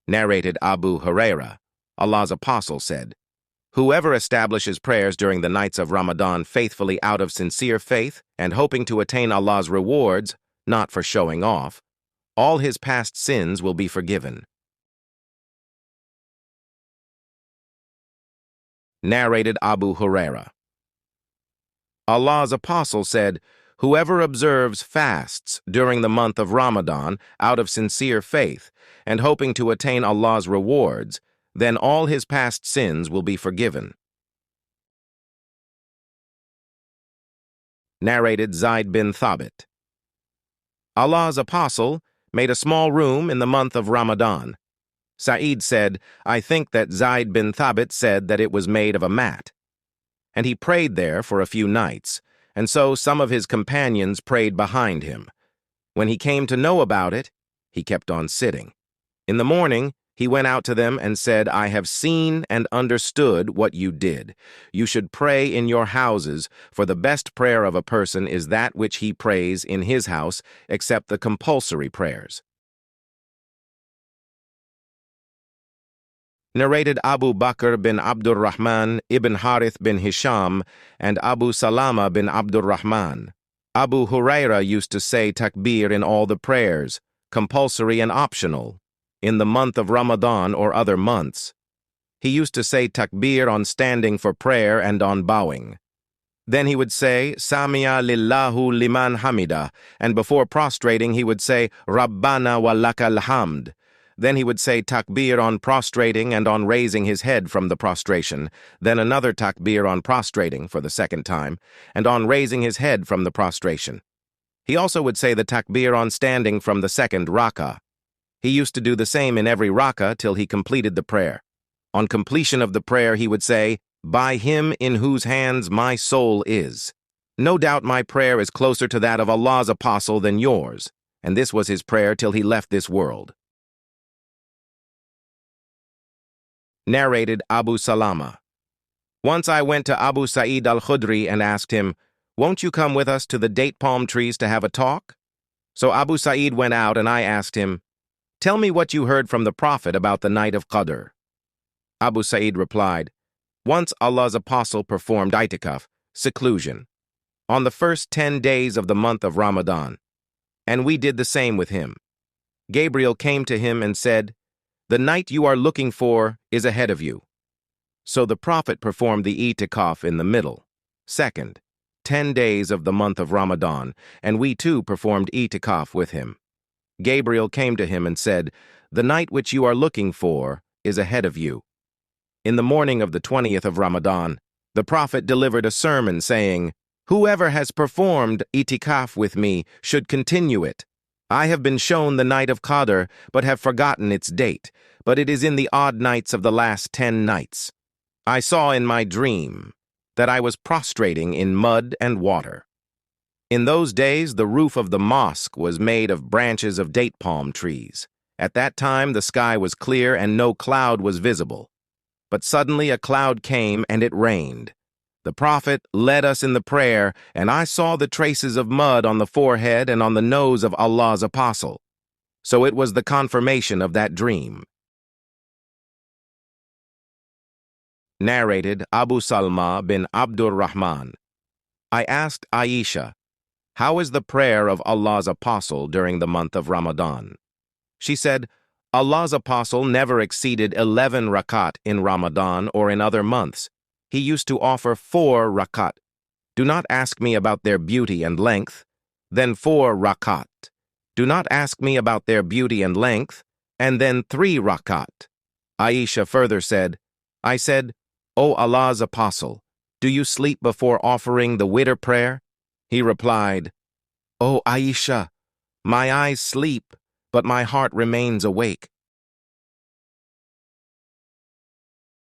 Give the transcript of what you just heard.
Narrated Abu Huraira, Allah's apostle, said, "Whoever establishes prayers during the nights of Ramadan faithfully out of sincere faith and hoping to attain Allah's rewards, not for showing off, all his past sins will be forgiven." Narrated Abu Huraira. Allah's apostle said, "Whoever observes fasts during the month of Ramadan out of sincere faith and hoping to attain Allah's rewards, then all his past sins will be forgiven." Narrated Zayd bin Thabit. Allah's apostle made a small room in the month of Ramadan. Sa'id said, "I think that Zayd bin Thabit said that it was made of a mat." And he prayed there for a few nights, and so some of his companions prayed behind him. When he came to know about it, he kept on sitting. In the morning, he went out to them and said, "I have seen and understood what you did. You should pray in your houses, for the best prayer of a person is that which he prays in his house, except the compulsory prayers." Narrated Abu Bakr bin Abdurrahman ibn Harith bin Hisham and Abu Salama bin Abdurrahman. Abu Huraira used to say takbir in all the prayers, compulsory and optional, in the month of Ramadan or other months. He used to say takbir on standing for prayer and on bowing. Then he would say, "Sami'a lillahu liman hamida," and before prostrating he would say, "Rabbana wa lakal hamd." Then he would say takbir on prostrating and on raising his head from the prostration, then another takbir on prostrating for the second time, and on raising his head from the prostration. He also would say the takbir on standing from the second rak'ah. He used to do the same in every rak'ah till he completed the prayer. On completion of the prayer he would say, "By him in whose hands my soul is. No doubt my prayer is closer to that of Allah's apostle than yours." And this was his prayer till he left this world. Narrated Abu Salama. Once I went to Abu Sa'id al-Khudri and asked him, "Won't you come with us to the date palm trees to have a talk?" So Abu Sa'id went out and I asked him, "Tell me what you heard from the Prophet about the night of Qadr." Abu Sa'id replied, "Once Allah's apostle performed itikaf, seclusion, on the first 10 days of the month of Ramadan, and we did the same with him. Gabriel came to him and said, 'The night you are looking for is ahead of you.' So the Prophet performed the itikaf in the middle, second, 10 days of the month of Ramadan, and we too performed itikaf with him. Gabriel came to him and said, 'The night which you are looking for is ahead of you.' In the morning of the 20th of Ramadan, the Prophet delivered a sermon saying, 'Whoever has performed itikaf with me should continue it. I have been shown the night of Qadr, but have forgotten its date, but it is in the odd nights of the last 10 nights. I saw in my dream that I was prostrating in mud and water. In those days, the roof of the mosque was made of branches of date palm trees. At that time, the sky was clear and no cloud was visible. But suddenly a cloud came and it rained. The Prophet led us in the prayer, and I saw the traces of mud on the forehead and on the nose of Allah's apostle. So it was the confirmation of that dream." Narrated Abu Salma bin Abdurrahman. I asked Aisha, "How is the prayer of Allah's apostle during the month of Ramadan?" She said, "Allah's apostle never exceeded 11 rakat in Ramadan or in other months. He used to offer 4 rakat. Do not ask me about their beauty and length. Then 4 rakat. Do not ask me about their beauty and length. And then 3 rakat. Aisha further said, I said, "O Allah's apostle, do you sleep before offering the witr prayer?" He replied, "O Aisha, my eyes sleep, but my heart remains awake."